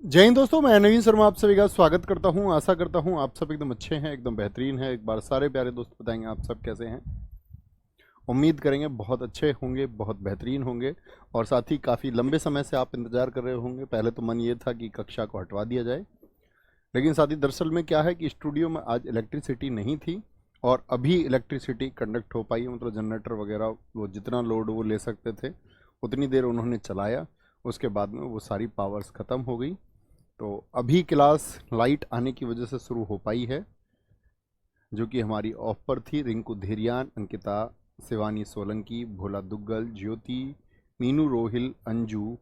जय हिंद दोस्तों, मैं नवीन शर्मा आप सभी का स्वागत करता हूं। आशा करता हूं आप सब एकदम अच्छे हैं, एकदम बेहतरीन हैं। एक बार सारे प्यारे दोस्त बताएंगे आप सब कैसे हैं। उम्मीद करेंगे बहुत अच्छे होंगे, बहुत बेहतरीन होंगे। और साथ ही काफ़ी लंबे समय से आप इंतज़ार कर रहे होंगे। पहले तो मन ये था कि कक्षा को हटवा दिया जाए, लेकिन साथ ही दरअसल में क्या है कि स्टूडियो में आज इलेक्ट्रिसिटी नहीं थी और अभी इलेक्ट्रिसिटी कंडक्ट हो पाई है। मतलब जनरेटर वगैरह वो जितना लोड वो ले सकते थे उतनी देर उन्होंने चलाया, उसके बाद में वो सारी पावर्स ख़त्म हो गई। तो अभी क्लास लाइट आने की वजह से शुरू हो पाई है, जो कि हमारी ऑफ पर थी। रिंकू धीरियान, अंकिता, शिवानी सोलंकी, भोला दुग्गल, ज्योति, मीनू रोहिल, अंजू,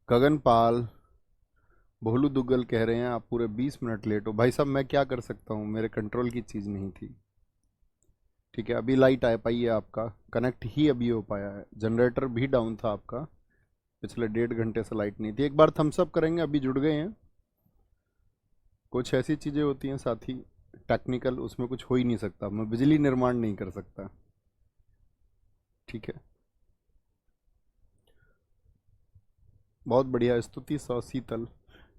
गगनपाल, भोलू दुग्गल कह रहे हैं आप पूरे 20 मिनट लेट हो। भाई साहब मैं क्या कर सकता हूँ, मेरे कंट्रोल की चीज़ नहीं थी। ठीक है, अभी लाइट आ पाई है, आपका कनेक्ट ही अभी हो पाया है। जनरेटर भी डाउन था आपका, पिछले 1.5 घंटे से लाइट नहीं थी। एक बार थम्स अप करेंगे, अभी जुड़ गए हैं। कुछ ऐसी चीज़ें होती हैं साथी, टेक्निकल, उसमें कुछ हो ही नहीं सकता। मैं बिजली निर्माण नहीं कर सकता। ठीक है, बहुत बढ़िया स्तुति सौ शीतल।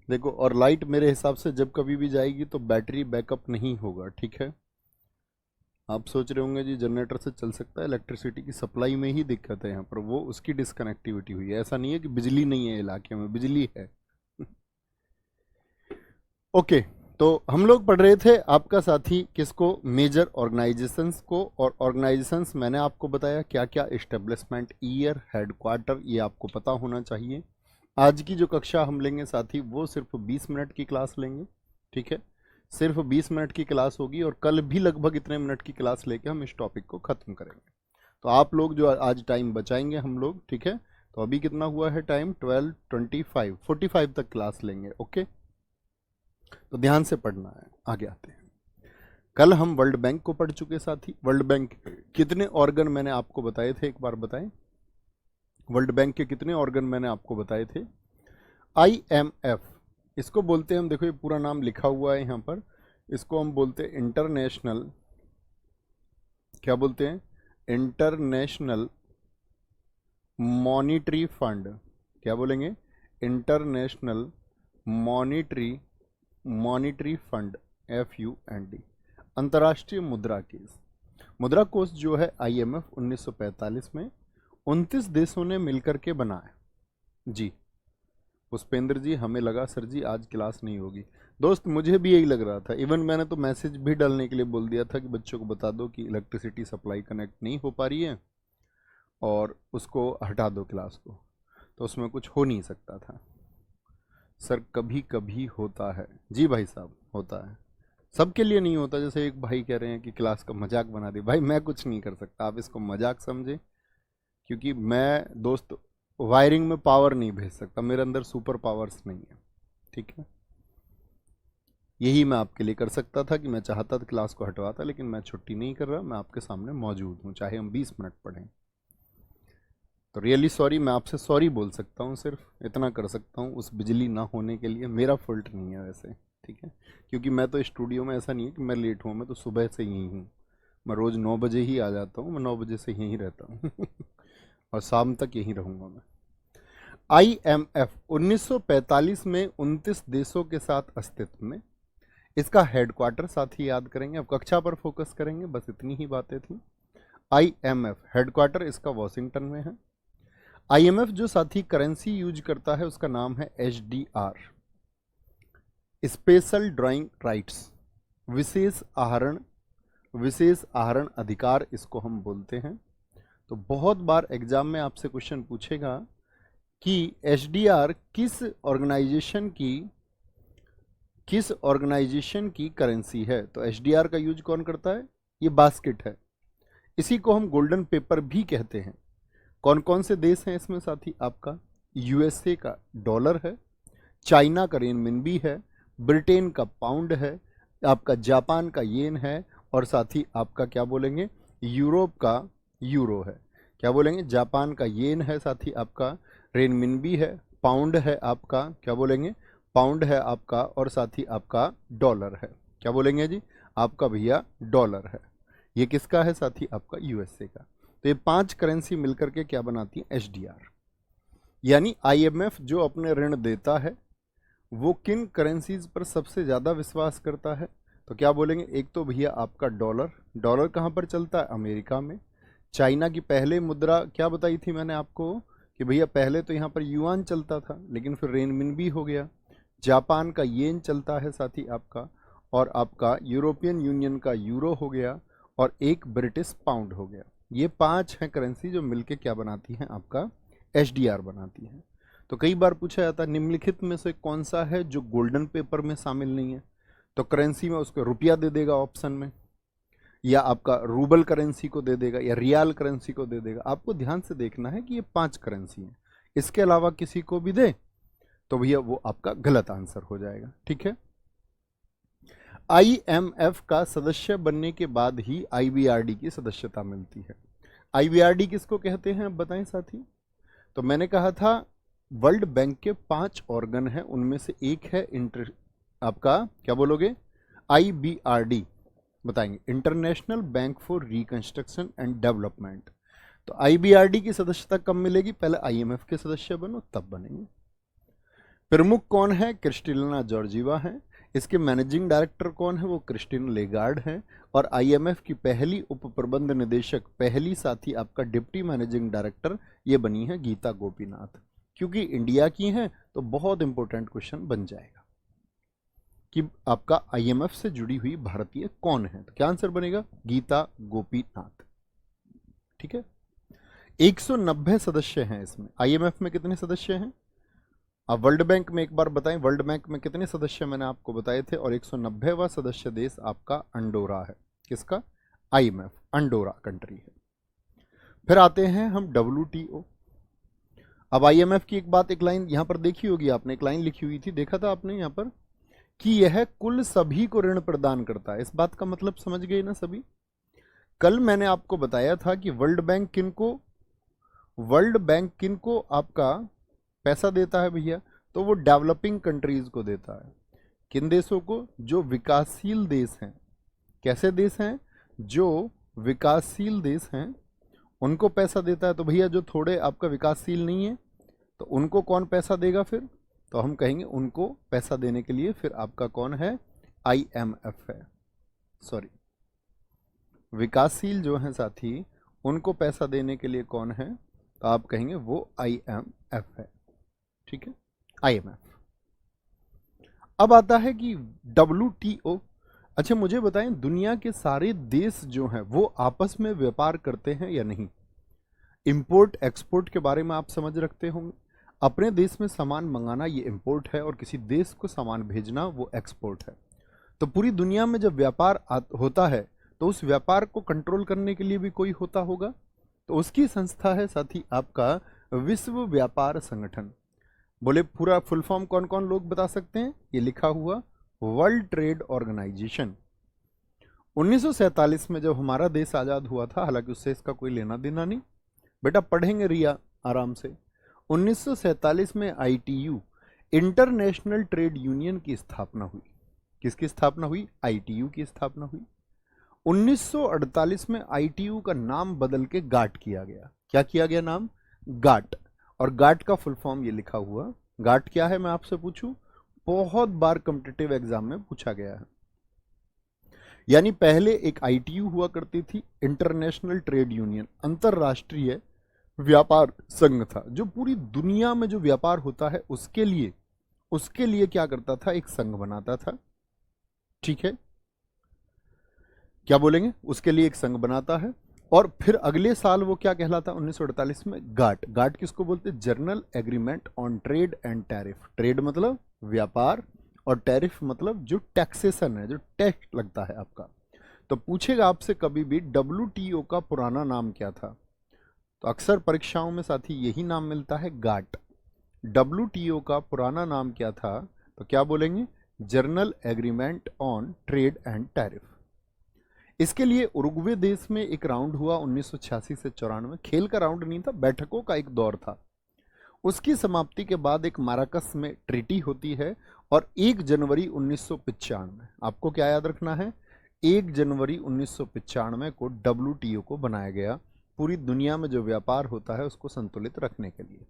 देखो, और लाइट मेरे हिसाब से जब कभी भी जाएगी तो बैटरी बैकअप नहीं होगा। ठीक है, आप सोच रहे होंगे जी जनरेटर से चल सकता है, इलेक्ट्रिसिटी की सप्लाई में ही दिक्कत है यहाँ पर। वो उसकी डिसकनेक्टिविटी हुई है, ऐसा नहीं है कि बिजली नहीं है इलाके में, बिजली है। ओके, तो हम लोग पढ़ रहे थे आपका साथी किसको, मेजर ऑर्गेनाइजेशंस को। और ऑर्गेनाइजेशंस मैंने आपको बताया क्या क्या, एस्टेब्लिशमेंट, ईयर, हेडक्वार्टर, ये आपको पता होना चाहिए। आज की जो कक्षा हम लेंगे साथी वो सिर्फ 20 मिनट की क्लास लेंगे। ठीक है, सिर्फ 20 मिनट की क्लास होगी और कल भी लगभग इतने मिनट की क्लास लेके हम इस टॉपिक को ख़त्म करेंगे। तो आप लोग जो आज टाइम बचाएंगे हम लोग, ठीक है। तो अभी कितना हुआ है टाइम, 12:25, 45 तक क्लास लेंगे। ओके, तो ध्यान से पढ़ना है। आगे आते हैं। कल हम वर्ल्ड बैंक को पढ़ चुके साथी। वर्ल्ड बैंक कितने ऑर्गन मैंने आपको बताए थे, एक बार बताएं। वर्ल्ड बैंक के कितने ऑर्गन मैंने आपको बताए थे। IMF इसको बोलते हैं हम, देखो ये पूरा नाम लिखा हुआ है यहाँ पर। इसको हम बोलते हैं इंटरनेशनल, क्या बोलते हैं, इंटरनेशनल मॉनिटरी फंड। क्या बोलेंगे, international monetary monetary fund, FUND। अंतर्राष्ट्रीय मुद्रा कोष, मुद्रा कोष जो है IMF 1945 में 29 देशों ने मिलकर के बनाया। जी पुष्पेंद्र जी, हमें लगा सर जी आज क्लास नहीं होगी। दोस्त मुझे भी यही लग रहा था, इवन मैंने तो मैसेज भी डालने के लिए बोल दिया था कि बच्चों को बता दो कि इलेक्ट्रिसिटी सप्लाई कनेक्ट नहीं हो पा रही है और उसको हटा दो क्लास को। तो उसमें कुछ हो नहीं सकता था। सर कभी कभी होता है जी भाई साहब, होता है, सबके लिए नहीं होता। जैसे एक भाई कह रहे हैं कि क्लास का मजाक बना दे, भाई मैं कुछ नहीं कर सकता, आप इसको मजाक समझे। क्योंकि मैं दोस्त वायरिंग में पावर नहीं भेज सकता, मेरे अंदर सुपर पावर्स नहीं है। ठीक है, यही मैं आपके लिए कर सकता था कि मैं चाहता था क्लास को हटवाता, लेकिन मैं छुट्टी नहीं कर रहा, मैं आपके सामने मौजूद हूँ चाहे हम 20 मिनट पढ़ें। तो रियली सॉरी, मैं आपसे सॉरी बोल सकता हूँ, सिर्फ इतना कर सकता हूँ उस बिजली ना होने के लिए। मेरा फॉल्ट नहीं है वैसे, ठीक है। क्योंकि मैं तो स्टूडियो में ऐसा नहीं है कि मैं लेट हूँ, मैं तो सुबह से यहीं हूँ। मैं रोज़ 9 बजे ही आ जाता हूँ, मैं 9 बजे से यहीं रहता हूँ और शाम तक यहीं रहूँगा मैं। IMF 1945 में 29 देशों के साथ अस्तित्व में। इसका हेडक्वार्टर साथ ही याद करेंगे, अब कक्षा पर फोकस करेंगे, बस इतनी ही बातें थी। IMF हेडक्वार्टर इसका वॉशिंगटन में है। IMF जो साथी करेंसी यूज करता है उसका नाम है HDR, स्पेशल ड्राइंग राइट्स, विशेष आहरण अधिकार इसको हम बोलते हैं। तो बहुत बार एग्जाम में आपसे क्वेश्चन पूछेगा कि HDR किस ऑर्गेनाइजेशन की करेंसी है। तो HDR का यूज कौन करता है, ये बास्केट है। इसी को हम गोल्डन पेपर भी कहते हैं। कौन कौन से देश हैं इसमें साथी, आपका USA का डॉलर है, चाइना का रेनमिनबी है, ब्रिटेन का पाउंड है, आपका जापान का येन है, और साथ ही आपका क्या बोलेंगे, यूरोप का यूरो है। क्या बोलेंगे, जापान का येन है, साथ ही आपका रेनमिनबी है, पाउंड है आपका, क्या बोलेंगे, पाउंड है आपका, और साथ ही आपका डॉलर है। क्या बोलेंगे जी, आपका भैया डॉलर है। ये किसका है साथी, आपका USA का। तो ये 5 करेंसी मिलकर के क्या बनाती है, HDR। यानी IMF जो अपने ऋण देता है वो किन करेंसीज पर सबसे ज़्यादा विश्वास करता है? तो क्या बोलेंगे, एक तो भैया आपका डॉलर। डॉलर कहाँ पर चलता है? अमेरिका में। चाइना की पहले मुद्रा क्या बताई थी मैंने आपको कि भैया पहले तो यहाँ पर युआन चलता था, लेकिन फिर रेनमिनबी हो गया। जापान का येन चलता है साथी आपका, और आपका यूरोपियन यूनियन का यूरो हो गया, और एक ब्रिटिश पाउंड हो गया। ये 5 हैं करेंसी जो मिलके क्या बनाती हैं? आपका एचडीआर बनाती हैं। तो कई बार पूछा जाता है निम्नलिखित में से कौन सा है जो गोल्डन पेपर में शामिल नहीं है? तो करेंसी में उसको रुपया दे देगा ऑप्शन में, या आपका रूबल करेंसी को दे देगा, या रियाल करेंसी को दे देगा। आपको ध्यान से देखना है कि ये 5 करेंसी हैं, इसके अलावा किसी को भी दे तो भैया वो आपका गलत आंसर हो जाएगा। ठीक है। आईएमएफ का सदस्य बनने के बाद ही आईबीआरडी की सदस्यता मिलती है। आईबीआरडी किसको कहते हैं, अब बताएं साथी? तो मैंने कहा था वर्ल्ड बैंक के 5 ऑर्गन हैं, उनमें से एक है आपका क्या बोलोगे? आईबीआरडी बताएंगे, international bank for reconstruction and development. तो आईबीआरडी की सदस्यता कब मिलेगी? पहले आईएमएफ के सदस्य बनो तब बनेंगे। प्रमुख कौन है? क्रिस्टिना जॉर्जीवा है। इसके मैनेजिंग डायरेक्टर कौन है? वो क्रिस्टिन लेगार्ड है। और आईएमएफ की पहली उप प्रबंध निदेशक, पहली साथी आपका डिप्टी मैनेजिंग डायरेक्टर, ये बनी है गीता गोपीनाथ। क्योंकि इंडिया की हैं तो बहुत इंपॉर्टेंट क्वेश्चन बन जाएगा कि आपका आईएमएफ से जुड़ी हुई भारतीय कौन है। तो क्या आंसर बनेगा? गीता गोपीनाथ। ठीक है। 190 सदस्य हैं इसमें। आईएमएफ में कितने सदस्य हैं? अब वर्ल्ड बैंक में एक बार बताएं, वर्ल्ड बैंक में कितने सदस्य मैंने आपको बताए थे? और 190वां सदस्य देश आपका अंडोरा है। किसका? आईएमएफ, अंडोरा कंट्री है। फिर आते हैं हम डब्ल्यूटीओ। अब आईएमएफ की एक बात, एक लाइन यहां पर देखी होगी आपने, एक लाइन लिखी हुई थी, देखा था आपने यहां पर कि यह कुल सभी को ऋण प्रदान करता है। इस बात का मतलब समझ गए ना सभी? कल मैंने आपको बताया था कि वर्ल्ड बैंक किनको आपका पैसा देता है भैया? तो वो डेवलपिंग कंट्रीज को देता है। किन देशों को? जो विकासशील देश हैं। कैसे देश हैं? जो विकासशील देश हैं उनको पैसा देता है। तो भैया जो थोड़े आपका विकासशील नहीं है तो उनको कौन पैसा देगा फिर? तो हम कहेंगे उनको पैसा देने के लिए फिर आपका कौन है? आईएमएफ है। सॉरी, विकासशील जो है साथी उनको पैसा देने के लिए कौन है? तो आप कहेंगे वो आईएमएफ है। ठीक है, आईएमएफ। अब आता है कि डब्ल्यूटीओ। अच्छा मुझे बताएं, दुनिया के सारे देश जो हैं वो आपस में व्यापार करते हैं या नहीं? इंपोर्ट एक्सपोर्ट के बारे में आप समझ रखते होंगे। अपने देश में सामान मंगाना ये इंपोर्ट है, और किसी देश को सामान भेजना वो एक्सपोर्ट है। तो पूरी दुनिया में जब व्यापार होता है तो उस व्यापार को कंट्रोल करने के लिए भी कोई होता होगा। तो उसकी संस्था है साथी आपका विश्व व्यापार संगठन। बोले पूरा फुल फॉर्म कौन कौन लोग बता सकते हैं? ये लिखा हुआ वर्ल्ड ट्रेड ऑर्गेनाइजेशन। 1947 में जब हमारा देश आजाद हुआ था, हालांकि उससे इसका कोई लेना देना नहीं, बेटा पढ़ेंगे रिया आराम से। 1947 में आईटीयू, इंटरनेशनल ट्रेड यूनियन की स्थापना हुई। किसकी स्थापना हुई? आईटीयू की स्थापना हुई। 1948 में आईटीयू का नाम बदल के गाट किया गया। क्या किया गया नाम? गाट। और गाट का फुल फॉर्म ये लिखा हुआ। गाट क्या है मैं आपसे पूछूं? बहुत बार कॉम्पिटिटिव एग्जाम में पूछा गया है। यानी पहले एक आईटीयू हुआ करती थी, इंटरनेशनल ट्रेड यूनियन, अंतरराष्ट्रीय व्यापार संघ था, जो पूरी दुनिया में जो व्यापार होता है उसके लिए क्या करता था? एक संघ बनाता था। ठीक है, क्या बोलेंगे? उसके लिए एक संघ बनाता है। और फिर अगले साल वो क्या कहलाता? 1948 में गाट। गाट किसको बोलते? Journal agreement on trade and tariff. Trade मतलब व्यापार, और टैरिफ मतलब जो टैक्सेशन है, जो टैक्स लगता है आपका। तो पूछेगा आपसे कभी भी डब्ल्यूटीओ का पुराना नाम क्या था? तो अक्सर परीक्षाओं में साथी यही नाम मिलता है, गाट। डब्ल्यूटीओ का पुराना नाम क्या था? तो क्या बोलेंगे? Journal agreement on trade and tariff. इसके लिए उरुग्वे देश में एक राउंड हुआ 1986 से 94। खेल का राउंड नहीं था, बैठकों का एक दौर था। उसकी समाप्ति के बाद एक माराकस में ट्रीटी होती है, और 1 जनवरी 1995, आपको क्या याद रखना है? 1 जनवरी 1995 को डब्ल्यूटीओ को बनाया गया, पूरी दुनिया में जो व्यापार होता है उसको संतुलित रखने के लिए,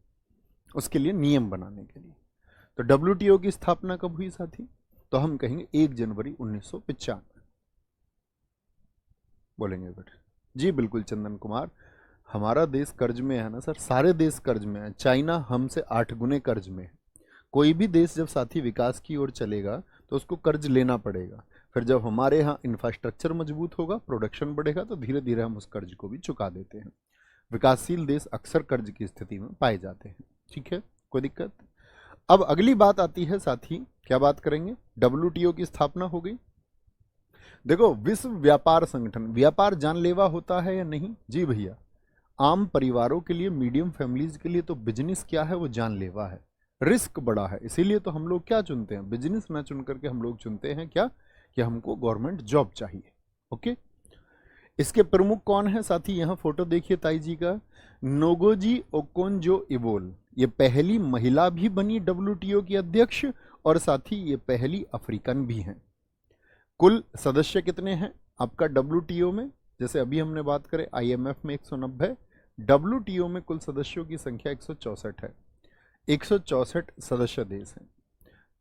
उसके लिए नियम बनाने के लिए। तो डब्ल्यूटीओ की स्थापना कब हुई साथी? तो हम कहेंगे 1 जनवरी 1995। बोलेंगे बेटे जी बिल्कुल चंदन कुमार, हमारा देश कर्ज में है ना सर, सारे देश कर्ज में है, चाइना हमसे 8 गुने कर्ज में है। कोई भी देश जब साथी विकास की ओर चलेगा तो उसको कर्ज लेना पड़ेगा, फिर जब हमारे यहाँ इंफ्रास्ट्रक्चर मजबूत होगा, प्रोडक्शन बढ़ेगा, तो धीरे धीरे हम उस कर्ज को भी चुका देते हैं। विकासशील देश अक्सर कर्ज की स्थिति में पाए जाते हैं। ठीक है, कोई दिक्कत? अब अगली बात आती है साथी, क्या बात करेंगे? डब्ल्यूटीओ की स्थापना हो गई। देखो, विश्व व्यापार संगठन, व्यापार जानलेवा होता है या नहीं? जी भैया, आम परिवारों के लिए, मीडियम फैमिलीज के लिए तो बिजनेस क्या है, वो जानलेवा है, रिस्क बड़ा है। इसीलिए तो हम लोग क्या चुनते हैं? बिजनेस ना चुन करके हम लोग चुनते हैं क्या, कि हमको गवर्नमेंट जॉब चाहिए। ओके, इसके प्रमुख कौन है साथी? यहां फोटो देखिए ताई जी का, नोगोजी ओकोंजो इवोल, ये पहली महिला भी बनी डब्ल्यूटीओ की अध्यक्ष, और साथी ये पहली अफ्रीकन भी हैं। कुल सदस्य कितने हैं आपका डब्ल्यूटीओ में? जैसे अभी हमने बात करें आईएमएफ में 190, डब्ल्यूटीओ में कुल सदस्यों की संख्या 164 है। 164 सदस्य देश हैं,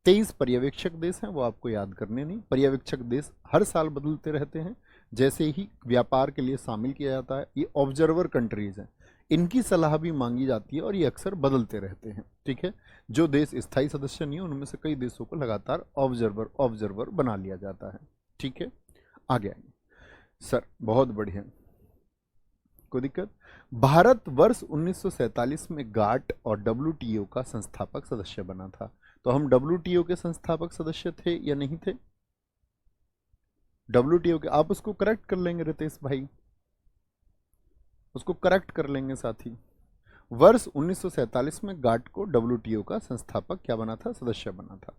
23 पर्यवेक्षक देश हैं, वो आपको याद करने नहीं। पर्यवेक्षक देश हर साल बदलते रहते हैं, जैसे ही व्यापार के लिए शामिल किया जाता है। ये ऑब्जर्वर कंट्रीज हैं, इनकी सलाह भी मांगी जाती है और ये अक्सर बदलते रहते हैं। ठीक है, जो देश स्थायी सदस्य नहीं है उनमें से कई देशों को लगातार ऑब्जर्वर बना लिया जाता है। ठीक है, आगे आइए सर, बहुत बढ़िया, कोई दिक्कत? भारत वर्ष 1947 में गाट और डब्ल्यूटीओ का संस्थापक सदस्य बना था। तो हम डब्ल्यूटीओ के संस्थापक सदस्य थे या नहीं थे? डब्ल्यूटीओ के, आप उसको करेक्ट कर लेंगे रितेश भाई, उसको करेक्ट कर लेंगे साथी। वर्ष 1947 में गाट को डब्ल्यूटीओ का संस्थापक क्या बना था? सदस्य बना था।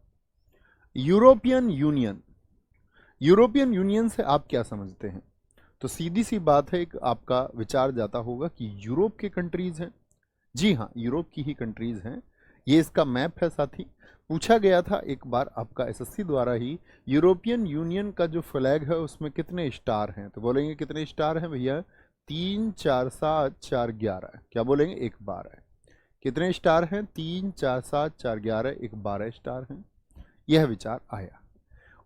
यूरोपियन यूनियन, यूरोपियन यूनियन से आप क्या समझते हैं? तो सीधी सी बात है, एक आपका विचार जाता होगा कि यूरोप के कंट्रीज हैं। जी हाँ, यूरोप की ही कंट्रीज हैं। ये इसका मैप है साथी। पूछा गया था एक बार आपका एसएससी द्वारा ही, यूरोपियन यूनियन का जो फ्लैग है उसमें कितने स्टार हैं? तो बोलेंगे कितने स्टार हैं भैया? 3 4 7 4 11। क्या बोलेंगे? एक 12। कितने स्टार हैं? 3 4 7 4 11, एक 12 स्टार हैं। यह विचार आया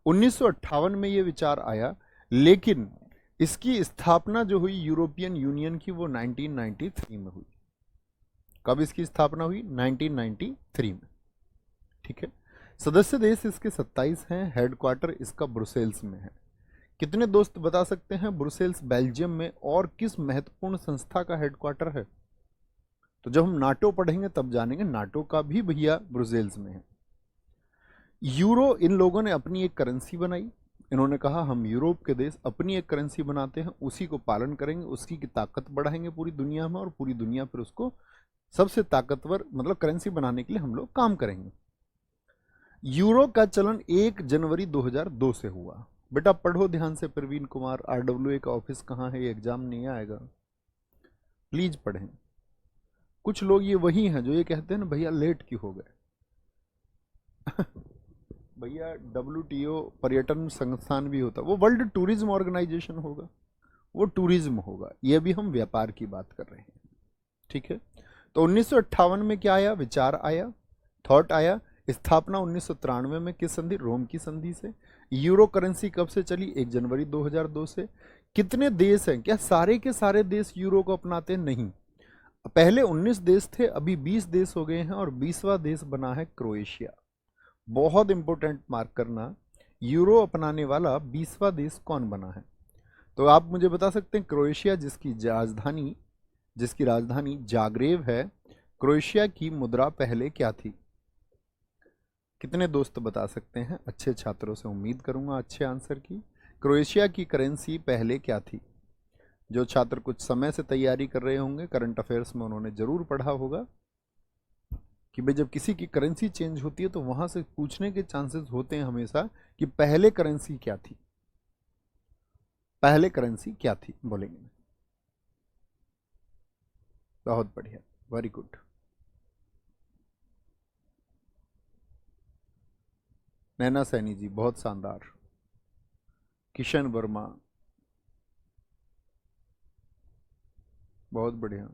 1958 में, यह विचार आया, लेकिन इसकी स्थापना जो हुई यूरोपियन यूनियन की, वो 1993 में हुई। कब इसकी स्थापना हुई? 1993 में। ठीक है, सदस्य देश इसके 27 हैं, हेडक्वार्टर इसका ब्रुसेल्स में है। कितने दोस्त बता सकते हैं ब्रुसेल्स बेल्जियम में और किस महत्वपूर्ण संस्था का हेडक्वार्टर है? तो जब हम नाटो पढ़ेंगे तब जानेंगे, नाटो का भी भैया ब्रुसेल्स में है। यूरो, इन लोगों ने अपनी एक करेंसी बनाई। इन्होंने कहा हम यूरोप के देश अपनी एक करेंसी बनाते हैं, उसी को पालन करेंगे, उसकी की ताकत बढ़ाएंगे पूरी दुनिया में, और पूरी दुनिया फिर उसको सबसे ताकतवर मतलब करेंसी बनाने के लिए हम लोग काम करेंगे। यूरो का चलन 1 जनवरी 2002 से हुआ। बेटा पढ़ो ध्यान से, प्रवीण कुमार, आरडब्ल्यूए का ऑफिस कहाँ है, ये एग्जाम नहीं आएगा, प्लीज पढ़ें। कुछ लोग ये वही हैं जो ये कहते हैं ना भैया लेट क्यों हो गए। भैया डब्ल्यूटीओ पर्यटन संस्थान भी होता, वो वर्ल्ड टूरिज्म ऑर्गेनाइजेशन होगा, वो टूरिज्म होगा, ये भी हम व्यापार की बात कर रहे हैं। ठीक है, तो 1958 में क्या आया? विचार आया, थॉट आया। स्थापना 1993 में किस संधि? रोम की संधि से। यूरो करेंसी कब से चली? 1 जनवरी 2002 से। कितने देश हैं? क्या सारे के सारे देश यूरो को अपनाते हैं? नहीं, पहले 19 देश थे, अभी 20 देश हो गए हैं, और 20वां देश बना है क्रोएशिया। बहुत इंपॉर्टेंट मार्क करना, यूरो अपनाने वाला 20वां देश कौन बना है? तो आप मुझे बता सकते हैं क्रोएशिया, जिसकी राजधानी जाग्रेब है, क्रोएशिया की मुद्रा पहले क्या थी? कितने दोस्त बता सकते हैं? अच्छे छात्रों से उम्मीद करूंगा अच्छे आंसर की। क्रोएशिया की करेंसी पहले क्या थी? जो छात्र कुछ समय से तैयारी कर रहे होंगे, करंट अफेयर्स में उन्होंने जरूर पढ़ा होगा कि भाई जब किसी की करेंसी चेंज होती है तो वहां से पूछने के चांसेस होते हैं हमेशा कि पहले करेंसी क्या थी, पहले करेंसी क्या थी, बोलेंगे। बहुत बढ़िया, वेरी गुड। नैना सैनी जी बहुत शानदार। किशन वर्मा बहुत बढ़िया,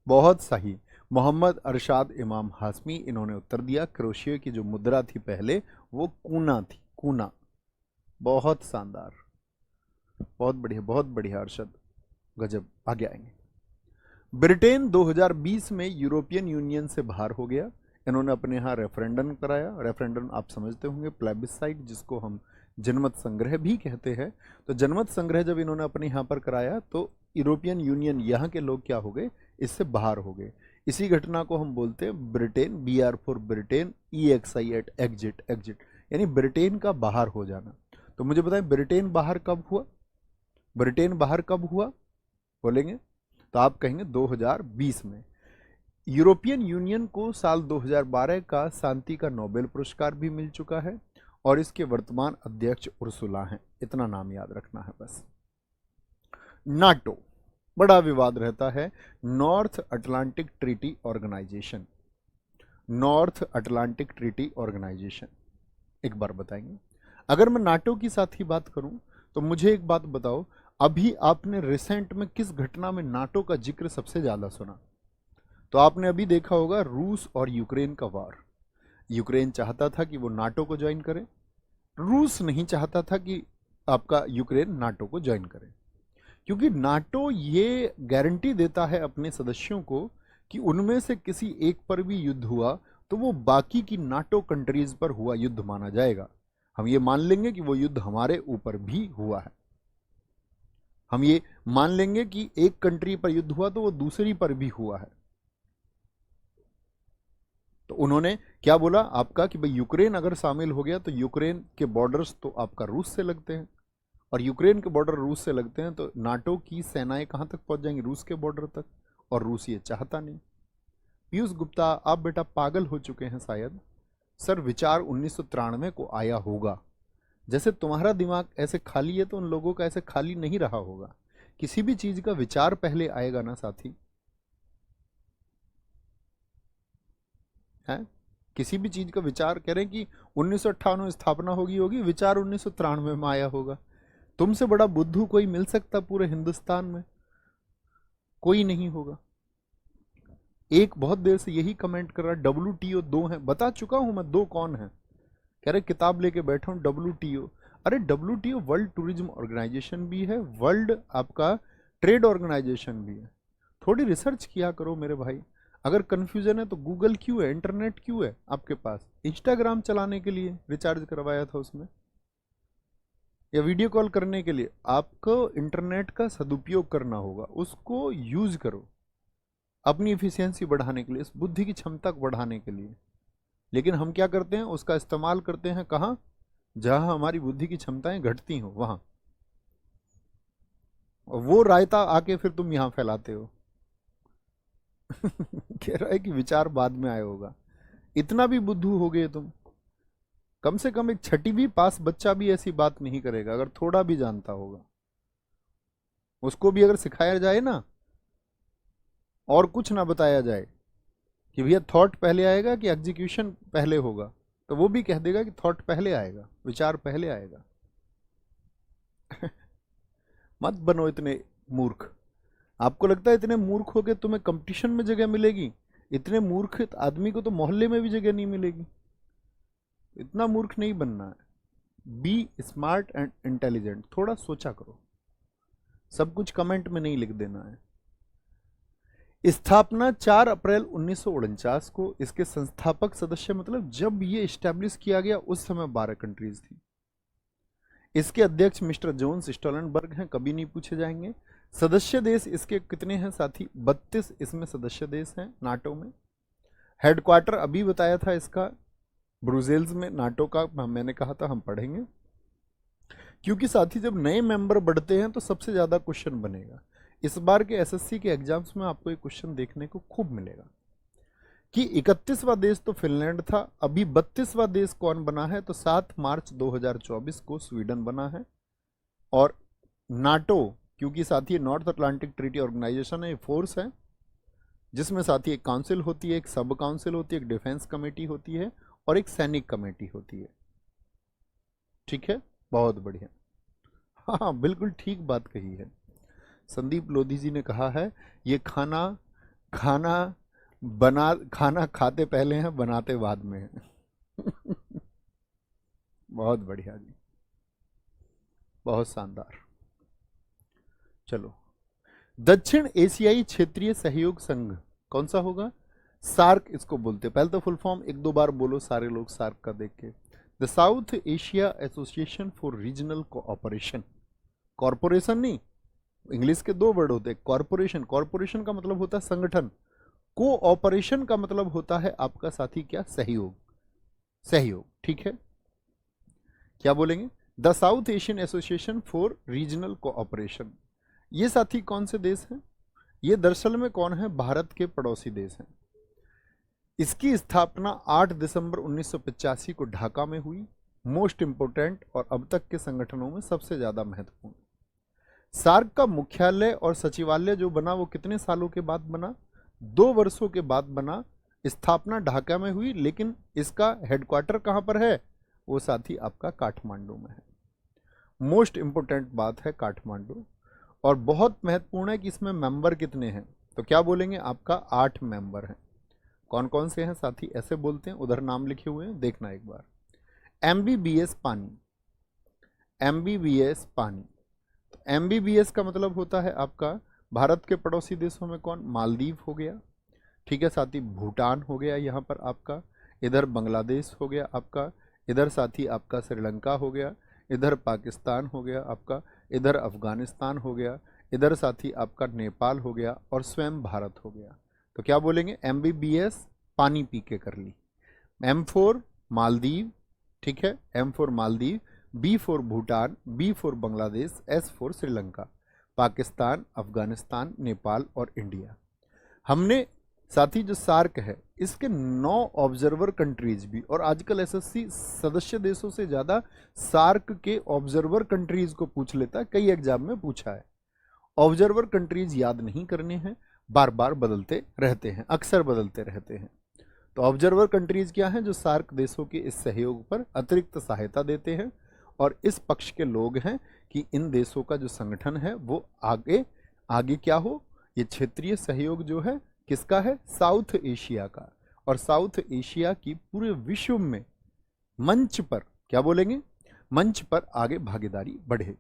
बहुत सही। मोहम्मद अरशाद इमाम हाशमी, इन्होंने उत्तर दिया क्रोशिया की जो मुद्रा थी पहले वो कूना थी, कूना। बहुत शानदार, बहुत बढ़िया अरशद, गजब। आगे आएंगे। ब्रिटेन 2020 में यूरोपियन यूनियन से बाहर हो गया। इन्होंने अपने यहाँ रेफरेंडम कराया। रेफरेंडम आप समझते होंगे, प्लेबिसाइट, जिसको हम जनमत संग्रह भी कहते हैं। तो जनमत संग्रह जब इन्होंने अपने यहाँ पर कराया तो यूरोपियन यूनियन, यहाँ के लोग क्या हो गए, इससे बाहर हो गए। इसी घटना को हम बोलते हैं Britain, BR for Britain, EXIT, exit, exit, यानी ब्रिटेन का बाहर हो जाना। तो मुझे बताएं ब्रिटेन बाहर कब हुआ, ब्रिटेन बाहर कब हुआ बोलेंगे तो आप कहेंगे 2020 में। यूरोपियन यूनियन को साल 2012 का शांति का नोबेल पुरस्कार भी मिल चुका है और इसके वर्तमान अध्यक्ष उर्सुला हैं। इतना नाम याद रखना है बस। नाटो, बड़ा विवाद रहता है। North Atlantic Treaty Organization, North Atlantic Treaty Organization, एक बार बताएंगे। अगर मैं नाटो की साथ ही बात करूं तो मुझे एक बात बताओ, अभी आपने रिसेंट में किस घटना में नाटो का जिक्र सबसे ज्यादा सुना? तो आपने अभी देखा होगा रूस और यूक्रेन का वार। यूक्रेन चाहता था कि वो नाटो को ज्वाइन करे, रूस नहीं चाहता था कि आपका यूक्रेन नाटो को ज्वाइन करे, क्योंकि नाटो ये गारंटी देता है अपने सदस्यों को कि उनमें से किसी एक पर भी युद्ध हुआ तो वो बाकी की नाटो कंट्रीज पर हुआ युद्ध माना जाएगा। हम ये मान लेंगे कि वो युद्ध हमारे ऊपर भी हुआ है, हम ये मान लेंगे कि एक कंट्री पर युद्ध हुआ तो वो दूसरी पर भी हुआ है। तो उन्होंने क्या बोला आपका कि भाई यूक्रेन अगर शामिल हो गया तो यूक्रेन के बॉर्डर्स तो आपका रूस से लगते हैं, और यूक्रेन के बॉर्डर रूस से लगते हैं तो नाटो की सेनाएं कहां तक पहुंच जाएंगी, रूस के बॉर्डर तक, और रूस ये चाहता नहीं। पीयूष गुप्ता, आप बेटा पागल हो चुके हैं शायद। सर विचार 1993 को आया होगा, जैसे तुम्हारा दिमाग ऐसे खाली है तो उन लोगों का ऐसे खाली नहीं रहा होगा। किसी भी चीज का विचार पहले आएगा ना साथी, है किसी भी चीज का विचार कह रहे हैं कि 1958 में स्थापना होगी, विचार 1993 में आया होगा। तुमसे बड़ा बुद्धू कोई मिल सकता पूरे हिंदुस्तान में? कोई नहीं होगा। एक बहुत देर से यही कमेंट कर रहा है WTO 2 है, बता चुका हूं मैं 2 कौन है। कह रहे किताब लेके बैठा हूं WTO। अरे WTO वर्ल्ड टूरिज्म ऑर्गेनाइजेशन भी है, वर्ल्ड आपका ट्रेड ऑर्गेनाइजेशन भी है। थोड़ी रिसर्च किया करो मेरे भाई। अगर कंफ्यूजन है तो गूगल क्यों है, इंटरनेट क्यों है आपके पास? इंस्टाग्राम चलाने के लिए रिचार्ज करवाया था उसमें, या वीडियो कॉल करने के लिए? आपको इंटरनेट का सदुपयोग करना होगा, उसको यूज करो अपनी इफिशियंसी बढ़ाने के लिए, इस बुद्धि की क्षमता को बढ़ाने के लिए। लेकिन हम क्या करते हैं, उसका इस्तेमाल करते हैं कहां, जहां हमारी बुद्धि की क्षमताएं घटती हो वहां। और वो रायता आके फिर तुम यहां फैलाते हो। कह रहा है कि विचार बाद में आया होगा। इतना भी बुद्धू हो गए तुम? कम से कम एक 6वीं पास बच्चा भी ऐसी बात नहीं करेगा अगर थोड़ा भी जानता होगा। उसको भी अगर सिखाया जाए ना, और कुछ ना बताया जाए कि भैया थॉट पहले आएगा कि एग्जीक्यूशन पहले होगा, तो वो भी कह देगा कि थॉट पहले आएगा, विचार पहले आएगा। मत बनो इतने मूर्ख। आपको लगता है इतने मूर्ख हो के तुम्हें कंपटीशन में जगह मिलेगी? इतने मूर्ख आदमी को तो मोहल्ले में भी जगह नहीं मिलेगी। इतना मूर्ख नहीं बनना है। बी स्मार्ट एंड इंटेलिजेंट, थोड़ा सोचा करो, सब कुछ कमेंट में नहीं लिख देना है। स्थापना 4 अप्रैल 1949 को। इसके संस्थापक सदस्य, मतलब जब ये स्टैब्लिश किया गया उस समय 12 कंट्रीज थी। इसके अध्यक्ष मिस्टर जोन्स स्टोलनबर्ग हैं, कभी नहीं पूछे जाएंगे। सदस्य देश इसके कितने हैं साथी? 32 इसमें सदस्य देश हैं नाटो में। हेडक्वार्टर अभी बताया था इसका ब्रुसेल्स में, नाटो का मैंने कहा था हम पढ़ेंगे, क्योंकि साथी जब नए मेंबर बढ़ते हैं तो सबसे ज्यादा क्वेश्चन बनेगा। इस बार के SSC के एग्जाम्स में आपको एक क्वेश्चन देखने को खूब मिलेगा कि 31वां देश तो फिनलैंड था, अभी 32वां देश कौन बना है? तो 7 मार्च 2024 को स्वीडन बना है। और नाटो, क्योंकि साथी नॉर्थ अटलांटिक ट्रीटी ऑर्गेनाइजेशन है, फोर्स है जिसमें साथी एक काउंसिल होती है, एक सब काउंसिल होती है, एक डिफेंस कमेटी होती है और एक सैनिक कमेटी होती है। ठीक है, बहुत बढ़िया। हाँ बिल्कुल ठीक बात कही है। संदीप लोधी जी ने कहा है ये खाना खाना बना खाना खाते पहले हैं, बनाते बाद में हैं। बहुत बढ़िया जी, बहुत शानदार। चलो, दक्षिण एशियाई क्षेत्रीय सहयोग संघ कौन सा होगा? सार्क इसको बोलते हैं। पहले तो फुल फॉर्म एक दो बार बोलो सारे लोग सार्क का देख के। The south Asia association for regional cooperation. Corporation नहीं, इंग्लिश के दो वर्ड होते हैं, कॉरपोरेशन, कॉरपोरेशन का मतलब होता है संगठन, कोऑपरेशन का मतलब होता है आपका साथी क्या? सहयोग, सहयोग, ठीक है। क्या बोलेंगे? The south Asian association for regional cooperation. ये साथी कौन से देश हैं? ये दरअसल में कौन है? भारत के पड़ोसी देश हैं। इसकी स्थापना 8 दिसंबर 1985 को ढाका में हुई। मोस्ट इंपोर्टेंट और अब तक के संगठनों में सबसे ज्यादा महत्वपूर्ण। सार्क का मुख्यालय और सचिवालय जो बना वो कितने सालों के बाद बना? 2 वर्षों के बाद बना। स्थापना ढाका में हुई, लेकिन इसका हेडक्वार्टर कहां पर है? वो साथी आपका काठमांडू में है। मोस्ट इंपोर्टेंट बात है काठमांडू। और बहुत महत्वपूर्ण है कि इसमें मेंबर कितने हैं, तो क्या बोलेंगे? आपका 8 मेंबर हैं। कौन कौन से हैं साथी? ऐसे बोलते हैं, उधर नाम लिखे हुए हैं, देखना एक बार। एमबीबीएस पानी, एमबीबीएस पानी। तो एमबीबीएस का मतलब होता है आपका भारत के पड़ोसी देशों में कौन? मालदीव हो गया, ठीक है साथी, भूटान हो गया यहाँ पर आपका, इधर बांग्लादेश हो गया आपका, इधर साथी आपका श्रीलंका हो गया, इधर पाकिस्तान हो गया आपका, इधर अफगानिस्तान हो गया, इधर साथी आपका नेपाल हो गया, और स्वयं भारत हो गया। तो क्या बोलेंगे? एमबीबीएस पानी पी के कर ली। M4 मालदीव, ठीक है, M4 Maldives, B4 Bhutan, B4 Bangladesh, S4 Sri Lanka, Pakistan, Afghanistan, Nepal और इंडिया। हमने साथी जो सार्क है इसके 9 ऑब्जर्वर कंट्रीज भी, और आजकल एसएससी सदस्य देशों से ज्यादा सार्क के ऑब्जर्वर कंट्रीज को पूछ लेता है, कई एग्जाम में पूछा है। ऑब्जर्वर कंट्रीज याद नहीं करने हैं, बार बार बदलते रहते हैं, अक्सर बदलते रहते हैं। तो ऑब्जर्वर कंट्रीज क्या हैं? जो सार्क देशों के इस सहयोग पर अतिरिक्त सहायता देते हैं और इस पक्ष के लोग हैं कि इन देशों का जो संगठन है वो आगे आगे क्या हो। ये क्षेत्रीय सहयोग जो है किसका है? साउथ एशिया का। और साउथ एशिया की पूरे विश्व में मंच पर, क्या बोलेंगे? मंच पर आगे भागीदारी बढ़े।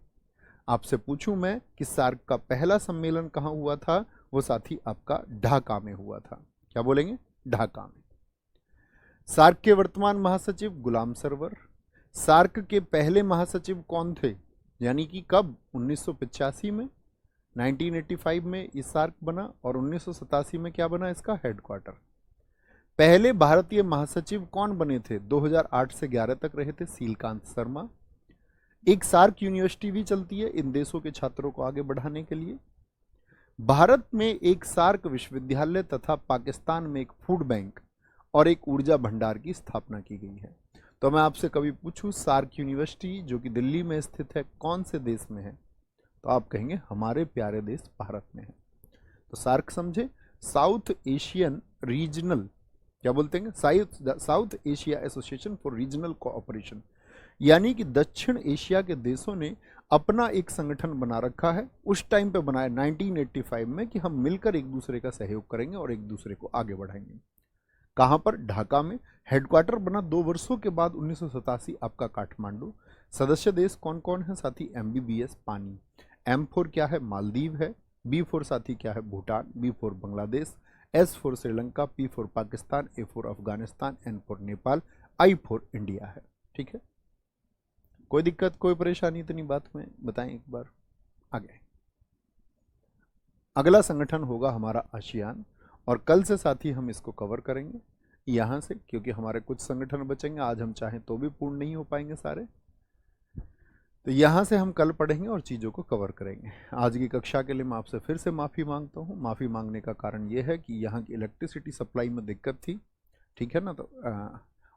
आपसे पूछूं मैं कि सार्क का पहला सम्मेलन कहां हुआ था? वो साथी आपका ढाका में हुआ था। क्या बोलेंगे? ढाका में। सार्क के वर्तमान महासचिव गुलाम सरवर। सार्क के पहले महासचिव कौन थे? यानी कि कब? 1985 में, 1985 में इस सार्क बना, और 1987 में क्या बना? इसका हेडक्वार्टर। पहले भारतीय महासचिव कौन बने थे? 2008 से 11 तक रहे थे सीलकांत शर्मा। एक सार्क यूनिवर्सिटी भी चलती है इन देशों के छात्रों को आगे बढ़ाने के लिए। भारत में एक सार्क विश्वविद्यालय तथा पाकिस्तान में एक फूड बैंक और एक ऊर्जा भंडार की स्थापना की गई है। तो मैं आपसे कभी पूछूं सार्क यूनिवर्सिटी जो कि दिल्ली में स्थित है कौन से देश में है? तो आप कहेंगे हमारे प्यारे देश भारत में है। तो सार्क समझे, साउथ एशियन रीजनल, क्या बोलते हैं? South Asia association for regional cooperation. यानी कि दक्षिण एशिया के देशों ने अपना एक संगठन बना रखा है, उस टाइम पे बनाया 1985 में, कि हम मिलकर एक दूसरे का सहयोग करेंगे और एक दूसरे को आगे बढ़ाएंगे। कहां पर? ढाका में। हेडक्वार्टर बना 2 वर्षों के बाद 1987 आपका काठमांडू। सदस्य देश कौन कौन है साथी? एमबीबीएस पानी। M4 क्या है? मालदीव है। B4 साथी क्या है? Bhutan. B4 Bangladesh, S4 Sri Lanka, P4 Pakistan, A4 Afghanistan, N4 Nepal, I4 India है। ठीक है, कोई दिक्कत कोई परेशानी इतनी बात में बताएं एक बार आगे। अगला संगठन होगा हमारा आसियान, और कल से साथी हम इसको कवर करेंगे यहां से, क्योंकि हमारे कुछ संगठन बचेंगे, आज हम चाहें तो भी पूर्ण नहीं हो पाएंगे सारे। तो यहां से हम कल पढ़ेंगे और चीज़ों को कवर करेंगे। आज की कक्षा के लिए मैं आपसे फिर से माफ़ी मांगता हूं। माफ़ी मांगने का कारण यह है कि यहाँ की इलेक्ट्रिसिटी सप्लाई में दिक्कत थी, ठीक है ना, तो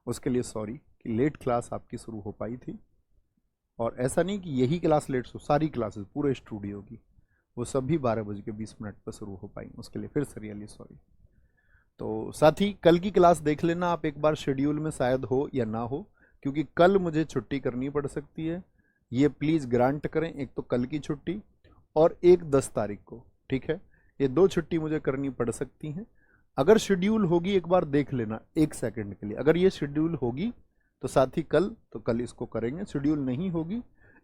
उसके लिए सॉरी कि लेट क्लास आपकी शुरू हो पाई थी। और ऐसा नहीं कि यही क्लास लेट हो, सारी क्लासेस पूरे स्टूडियो की वो सभी 12:20 पर शुरू हो पाई, उसके लिए फिर से रियली सॉरी। तो साथी कल की क्लास देख लेना आप एक बार, शेड्यूल में शायद हो या ना हो, क्योंकि कल मुझे छुट्टी करनी पड़ सकती है, ये प्लीज़ ग्रांट करें। एक तो कल की छुट्टी और एक 10 तारीख को, ठीक है, ये 2 छुट्टी मुझे करनी पड़ सकती हैं। अगर शेड्यूल होगी एक बार देख लेना 1 सेकंड के लिए, अगर ये शेड्यूल होगी तो साथी कल, तो कल इसको करेंगे। शेड्यूल नहीं होगी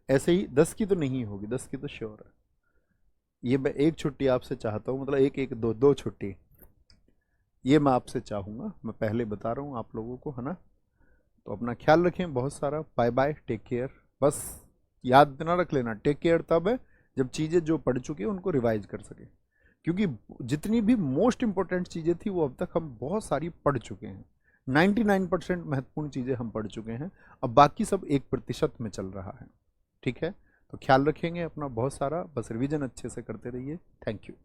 ऐसे ही 10 की तो नहीं होगी, 10 की तो श्योर है। ये मैं एक छुट्टी आपसे चाहता हूँ, मतलब एक एक दो दो छुट्टी ये मैं आपसे चाहूँगा, मैं पहले बता रहा हूँ आप लोगों को, है ना। तो अपना ख्याल रखें बहुत सारा, बाय बाय, टेक केयर। बस याद ना रख लेना, टेक केयर तब है जब चीज़ें जो पढ़ चुके हैं उनको रिवाइज कर सके, क्योंकि जितनी भी मोस्ट इंपॉर्टेंट चीज़ें थी वो अब तक हम बहुत सारी पढ़ चुके हैं। 99% महत्वपूर्ण चीज़ें हम पढ़ चुके हैं, अब बाकी सब 1% में चल रहा है। ठीक है, तो ख्याल रखेंगे अपना बहुत सारा, बस रिवीजन अच्छे से करते रहिए। Thank you.